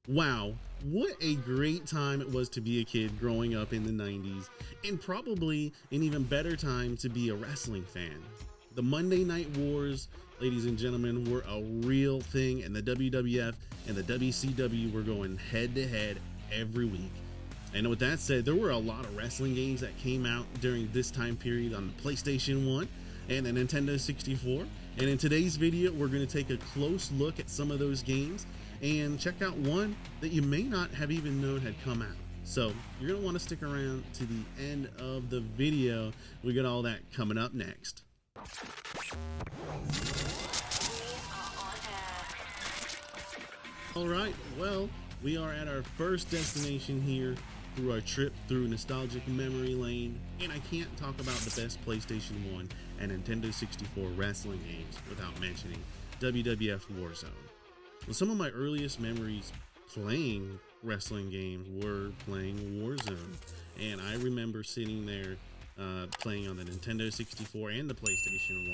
Wow, what a great time it was to be a kid growing up in the 90s, and probably an even better time to be a wrestling fan. The Monday Night Wars, ladies and gentlemen, were a real thing, and the WWF and the WCW were going head to head every week. And with that said, there were a lot of wrestling games that came out during this time period on the PlayStation 1 and the Nintendo 64. And in today's video, we're going to take a close look at some of those games and check out one that you may not have even known had come out. So you're going to want to stick around to the end of the video. We got all that coming up next. All right, well, we are at our first destination here through our trip through nostalgic memory lane, and I can't talk about the best PlayStation 1 and Nintendo 64 wrestling games without mentioning WWF War Zone. Well, some of my earliest memories playing wrestling games were playing War Zone, and I remember sitting there playing on the Nintendo 64 and the PlayStation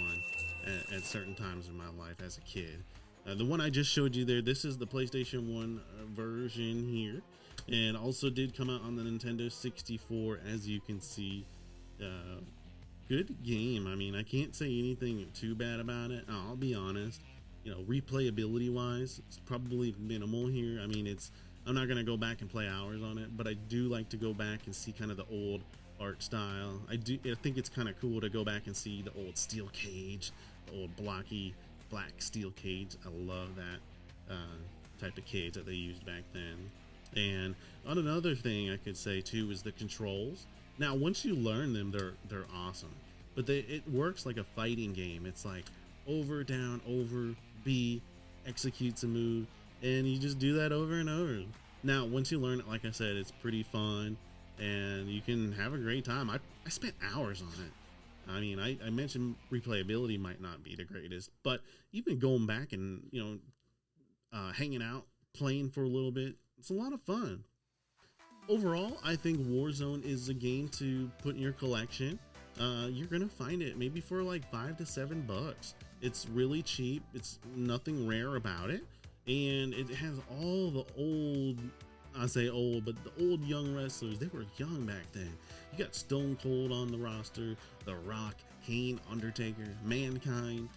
1 at certain times in my life as a kid. The one I just showed you there, this is the PlayStation 1 version here, and also did come out on the Nintendo 64, as you can see. Good game. I mean, I can't say anything too bad about it. I'll be honest. You know, replayability wise, it's probably minimal here. I mean, I'm not going to go back and play hours on it, but I do like to go back and see kind of the old art style. I think it's kind of cool to go back and see the old steel cage, the old blocky black steel cage. I love that type of cage that they used back then. And on another thing I could say too is the controls. Now, once you learn them, they're awesome, but it works like a fighting game. It's like over, down, over, B, executes a move, and you just do that over and over. Now, once you learn it, like I said, it's pretty fun, and you can have a great time. I spent hours on it. I mean, I mentioned replayability might not be the greatest, but even going back and, hanging out, playing for a little bit, it's a lot of fun. Overall, I think Warzone is a game to put in your collection. You're gonna find it maybe for like $5 to $7. It's really cheap. It's nothing rare about it, and it has all the old, I say old, but the old young wrestlers. They were young back then. You got Stone Cold on the roster, The Rock, Kane, Undertaker, Mankind,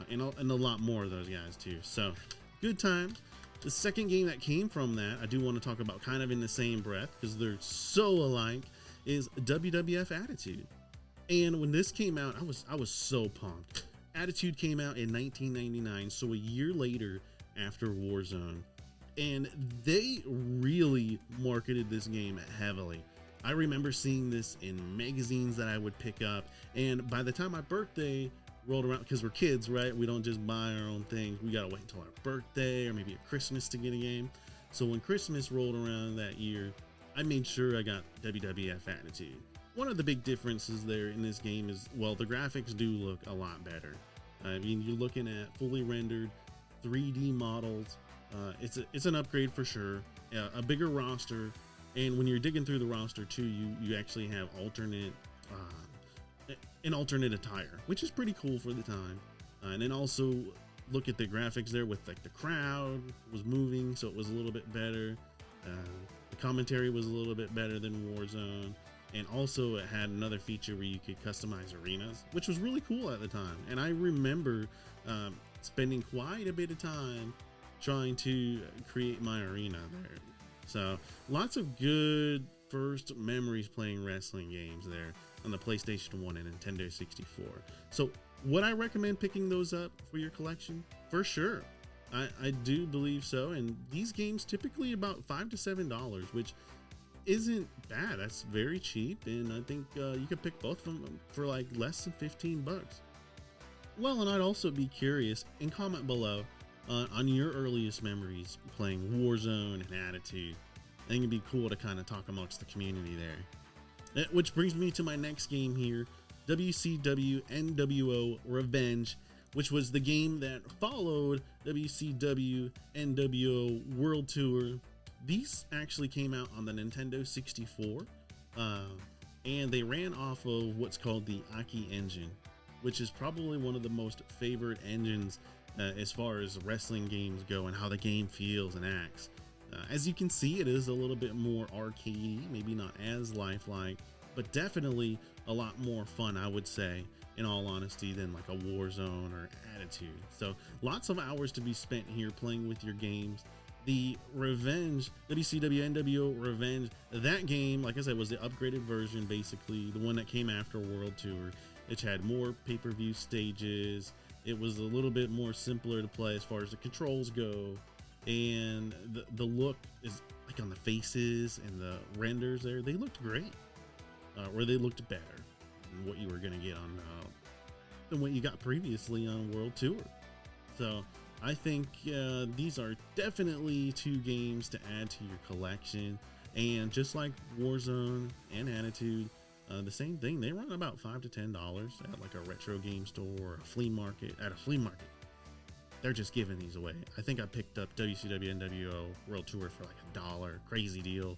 and a lot more of those guys too. So good time. The second game that came from that, I do want to talk about kind of in the same breath because they're so alike, is WWF Attitude. And when this came out, I was so pumped. Attitude came out in 1999, so a year later after Warzone, and they really marketed this game heavily. I remember seeing this in magazines that I would pick up, and by the time my birthday rolled around, because we're kids, right? We don't just buy our own things. We gotta wait until our birthday or maybe at Christmas to get a game. So when Christmas rolled around that year, I made sure I got WWF Attitude. One of the big differences there in this game is, well, the graphics do look a lot better. I mean, you're looking at fully rendered 3D models. It's an upgrade for sure. A bigger roster, and when you're digging through the roster too, you actually have an alternate attire, which is pretty cool for the time. And then also look at the graphics there with like the crowd was moving, so it was a little bit better. The commentary was a little bit better than Warzone. And also it had another feature where you could customize arenas, which was really cool at the time. And I remember spending quite a bit of time trying to create my arena there. So lots of good first memories playing wrestling games there on the PlayStation 1 and Nintendo 64. So would I recommend picking those up for your collection? For sure. I do believe so. And these games typically about $5 to $7, which isn't bad. That's very cheap, and I think you could pick both of them for like less than 15 bucks. Well, and I'd also be curious, and comment below on your earliest memories playing Warzone and Attitude. I think it'd be cool to kind of talk amongst the community there. Which brings me to my next game here, WCW Nwo Revenge, which was the game that followed WCW Nwo World Tour. These actually came out on the Nintendo 64, and they ran off of what's called the Aki engine, which is probably one of the most favorite engines as far as wrestling games go and how the game feels and acts. As you can see, it is a little bit more arcadey, maybe not as lifelike, but definitely a lot more fun, I would say, in all honesty, than like a Warzone or Attitude. So lots of hours to be spent here playing with your games. The Revenge, WCW Nwo Revenge, that game, like I said, was the upgraded version, basically, the one that came after World Tour. It had more pay-per-view stages. It was a little bit more simpler to play as far as the controls go. And the look is like on the faces and the renders there, they looked great, or they looked better than what you were going to get on than what you got previously on World Tour. So I think these are definitely two games to add to your collection. And just like Warzone and Attitude, the same thing, they run about $5 to $10 at like a retro game store or a flea market. At a flea market, they're just giving these away. I think I picked up WCW NWO World Tour for like $1, crazy deal,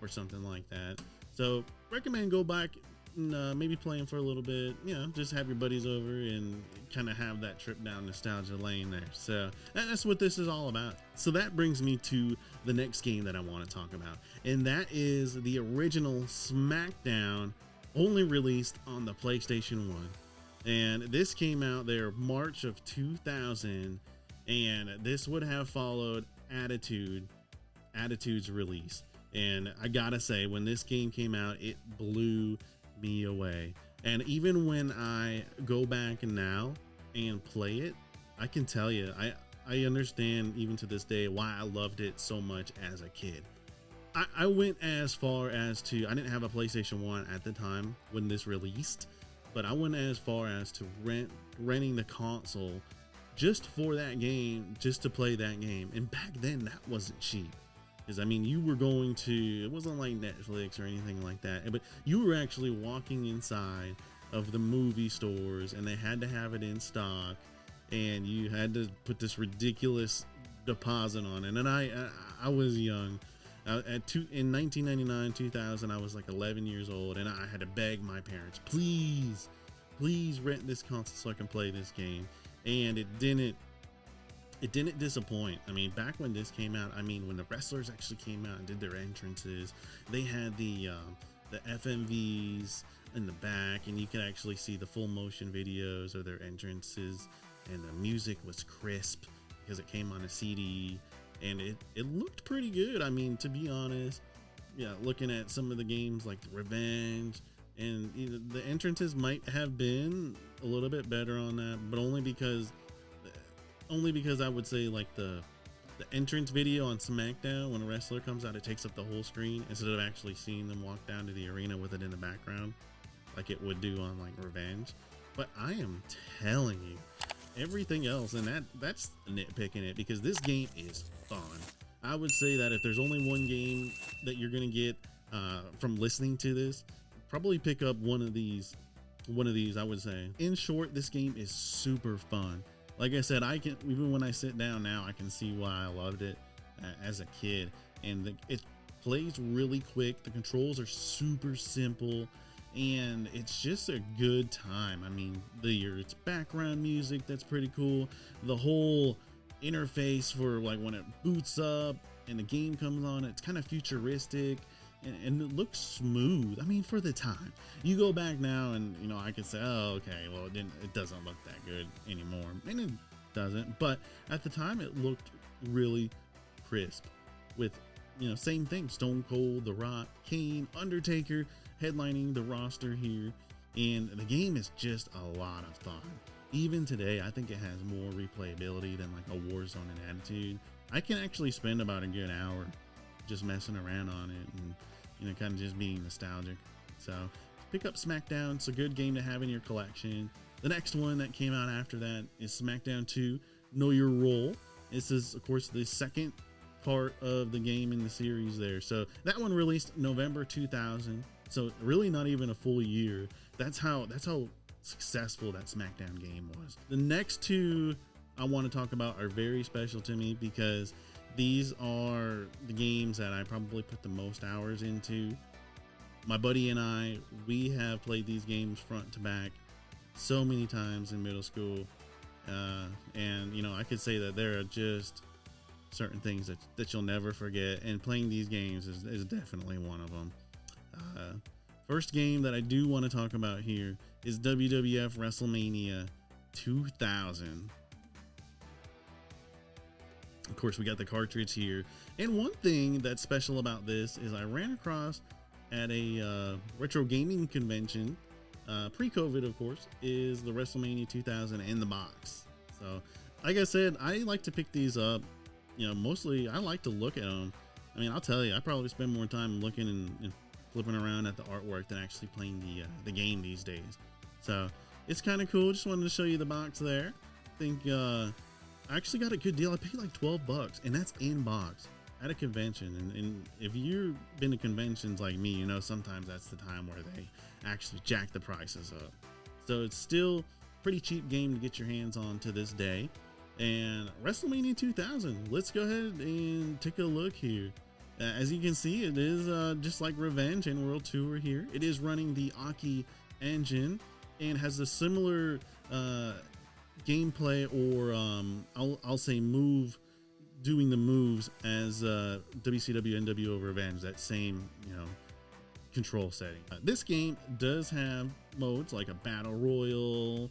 or something like that. So recommend go back and maybe play them for a little bit. You know, just have your buddies over and kind of have that trip down nostalgia lane there. So that's what this is all about. So that brings me to the next game that I want to talk about, and that is the original Smackdown, only released on the PlayStation 1. And this came out there March of 2000, and this would have followed Attitude's release. And I gotta say, when this game came out, it blew me away. And even when I go back now and play it, I can tell you, I understand even to this day why I loved it so much as a kid. I went as far as to, I didn't have a PlayStation 1 at the time when this released, but I went as far as to renting the console just for that game, just to play that game. And back then that wasn't cheap, because I mean, you were going to, it wasn't like Netflix or anything like that, but you were actually walking inside of the movie stores and they had to have it in stock, and you had to put this ridiculous deposit on it. And I was young. In 1999, 2000, I was like 11 years old, and I had to beg my parents, please rent this console so I can play this game. And it didn't disappoint. I mean, back when this came out, I mean, when the wrestlers actually came out and did their entrances, they had the FMVs in the back, and you could actually see the full motion videos of their entrances, and the music was crisp because it came on a CD. And it looked pretty good. I mean, to be honest, yeah, looking at some of the games like the Revenge, and you know, the entrances might have been a little bit better on that, but only because I would say like the entrance video on SmackDown, when a wrestler comes out, it takes up the whole screen instead of actually seeing them walk down to the arena with it in the background like it would do on like Revenge. But I am telling you, everything else, and that's nitpicking it, because this game is fun. I would say that if there's only one game that you're gonna get from listening to this, probably pick up one of these, I would say. In short, this game is super fun. Like I said, I can, even when I sit down now, I can see why I loved it as a kid. And it plays really quick. The controls are super simple, and it's just a good time. I mean, it's background music that's pretty cool. The whole interface for like when it boots up and the game comes on, it's kind of futuristic, and it looks smooth. I mean, for the time. You go back now and, you know, I could say, oh, okay, well, it doesn't look that good anymore. And it doesn't, but at the time it looked really crisp, with, you know, same thing, Stone Cold, The Rock, Kane, Undertaker headlining the roster here. And the game is just a lot of fun. Even today, I think it has more replayability than like a Warzone and Attitude. I can actually spend about a good hour just messing around on it and, you know, kind of just being nostalgic. So pick up Smackdown. It's a good game to have in your collection. The next one that came out after that is Smackdown 2, Know Your Role. This is, of course, the second part of the game in the series there. So that one released November 2000. So really not even a full year. That's how successful that Smackdown game was. The next two I want to talk about are very special to me, because these are the games that I probably put the most hours into. My buddy and I, we have played these games front to back so many times in middle school. And, you know, I could say that they're just certain things that you'll never forget, and playing these games is definitely one of them. First game that I do want to talk about here is WWF Wrestlemania 2000. Of course, we got the cartridge here, and one thing that's special about this is I ran across at a retro gaming convention, pre-COVID of course, is the WrestleMania 2000 in the box. So like I said, I like to pick these up, you know, mostly I like to look at them. I mean, I'll tell you, I probably spend more time looking and flipping around at the artwork than actually playing the game these days. So it's kind of cool. Just wanted to show you the box there. I think I actually got a good deal. I paid like $12, and that's in box at a convention. And if you've been to conventions like me, you know sometimes that's the time where they actually jack the prices up. So it's still pretty cheap game to get your hands on to this day. And WrestleMania 2000, let's go ahead and take a look here. As you can see, it is just like Revenge and World Tour here. It is running the Aki engine and has a similar gameplay, or I'll say doing the moves as WCW Nwo Revenge, that same, you know, control setting. This game does have modes like a battle royal.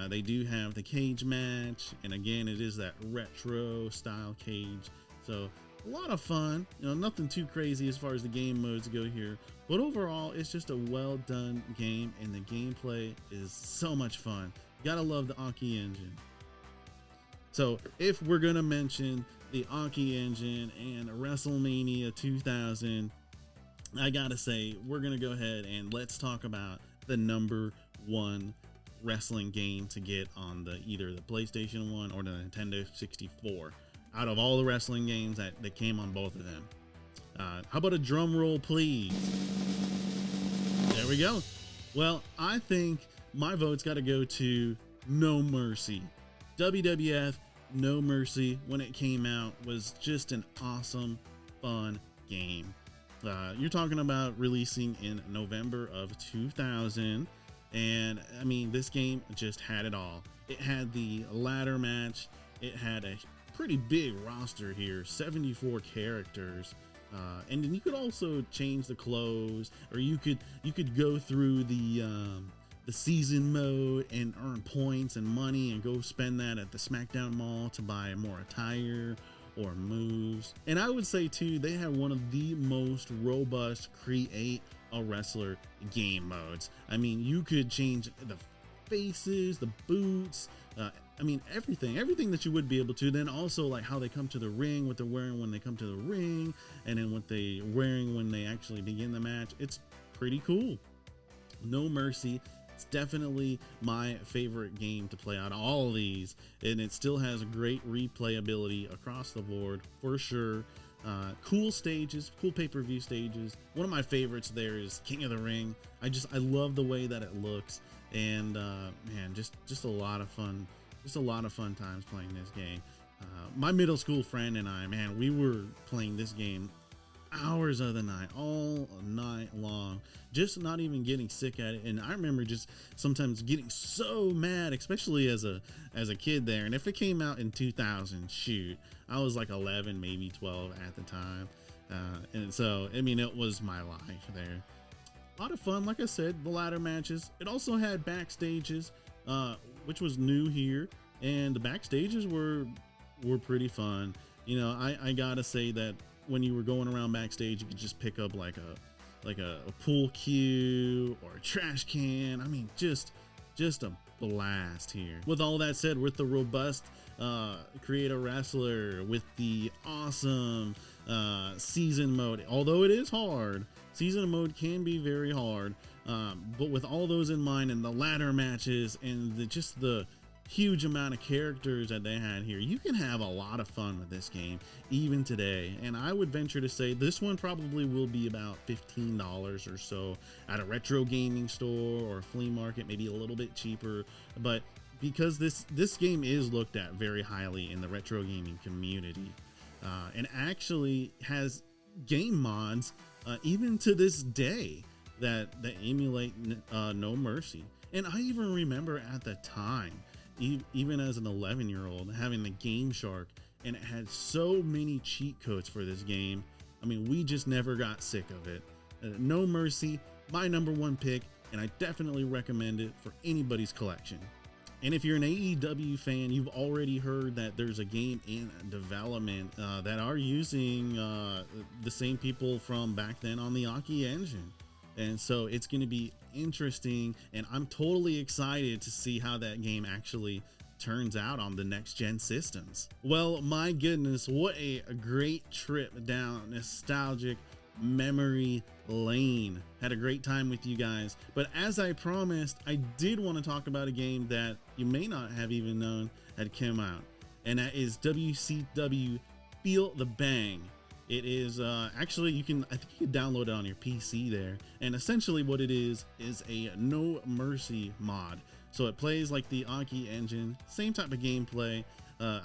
They do have the cage match, and again, it is that retro style cage. So a lot of fun, you know, nothing too crazy as far as the game modes go here, but overall it's just a well done game, and the gameplay is so much fun. Gotta love the Aki engine. So if we're gonna mention the Aki engine and WrestleMania 2000, I gotta say we're gonna go ahead and let's talk about the #1 wrestling game to get on either the PlayStation 1 or the Nintendo 64 out of all the wrestling games that came on both of them. How about a drum roll, please? There we go. Well, I think my vote's got to go to No Mercy. WWF No Mercy, when it came out, was just an awesome, fun game. You're talking about releasing in November of 2000, and I mean, this game just had it all. It had the ladder match. It had a pretty big roster here, 74 characters, and then you could also change the clothes, or you could go through the season mode and earn points and money and go spend that at the Smackdown mall to buy more attire or moves. And I would say too, they had one of the most robust create a wrestler game modes. I mean, you could change the faces, the boots, I mean, everything that you would be able to. Then also like how they come to the ring, what they're wearing when they come to the ring, and then what they're wearing when they actually begin the match. It's pretty cool. No Mercy, it's definitely my favorite game to play out of all of these, and it still has great replayability across the board for sure. Cool stages, cool pay-per-view stages. One of my favorites there is King of the Ring. I love the way that it looks, and man, just a lot of fun. Just a lot of fun times playing this game. My middle school friend and I, man, we were playing this game hours of the night, all night long, just not even getting sick at it. And I remember just sometimes getting so mad, especially as a kid there. And if it came out in 2000, shoot, I was like 11, maybe 12 at the time. And so, I mean, it was my life there. A lot of fun, like I said, the ladder matches. It also had backstages, which was new here, and the backstages were pretty fun. You know, I gotta say that when you were going around backstage, you could just pick up like a pool cue or a trash can. I mean, just a blast here. With all that said, with the robust create a wrestler, with the awesome season mode, although it is hard, season mode can be very hard, but with all those in mind, and the ladder matches, and just the huge amount of characters that they had here, you can have a lot of fun with this game even today. And I would venture to say this one probably will be about $15 or so at a retro gaming store or a flea market, maybe a little bit cheaper. But because this game is looked at very highly in the retro gaming community, and actually has game mods even to this day that emulate No Mercy. And I even remember at the time, even as an 11-year-old, having the Game Shark and it had so many cheat codes for this game. I mean, we just never got sick of it. No Mercy, my #1 pick, and I definitely recommend it for anybody's collection. And if you're an AEW fan, you've already heard that there's a game in development that are using the same people from back then on the Aki engine. And so it's going to be interesting, and I'm totally excited to see how that game actually turns out on the next gen systems. Well, my goodness, what a great trip down nostalgic memory lane. Had a great time with you guys, but as I promised, I did want to talk about a game that you may not have even known had come out, and that is WCW Feel the Bang. It is actually, I think you can download it on your PC there, and essentially what it is a No Mercy mod. So it plays like the Aki engine, same type of gameplay,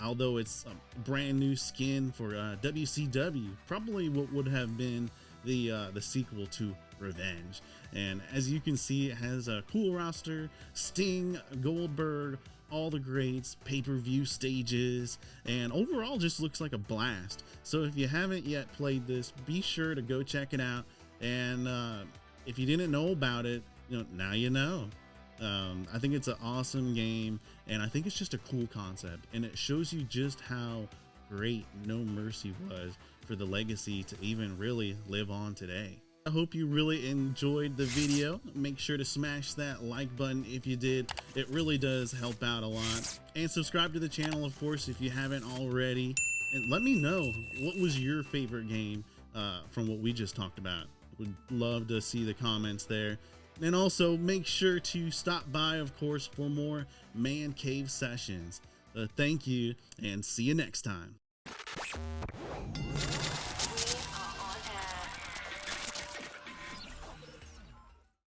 although it's a brand new skin for WCW, probably what would have been the sequel to Revenge. And as you can see, it has a cool roster: Sting, Goldberg, all the greats, pay-per-view stages, and overall just looks like a blast. So if you haven't yet played this, be sure to go check it out. And if you didn't know about it, now you know. I think it's an awesome game, and I think it's just a cool concept, and it shows you just how great No Mercy was for the legacy to even really live on today. I hope you really enjoyed the video. Make sure to smash that like button if you did. It really does help out a lot. And subscribe to the channel, of course, if you haven't already. And let me know, what was your favorite game from what we just talked about? Would love to see the comments there. And also make sure to stop by, of course, for more Man Cave sessions. Thank you, and see you next time.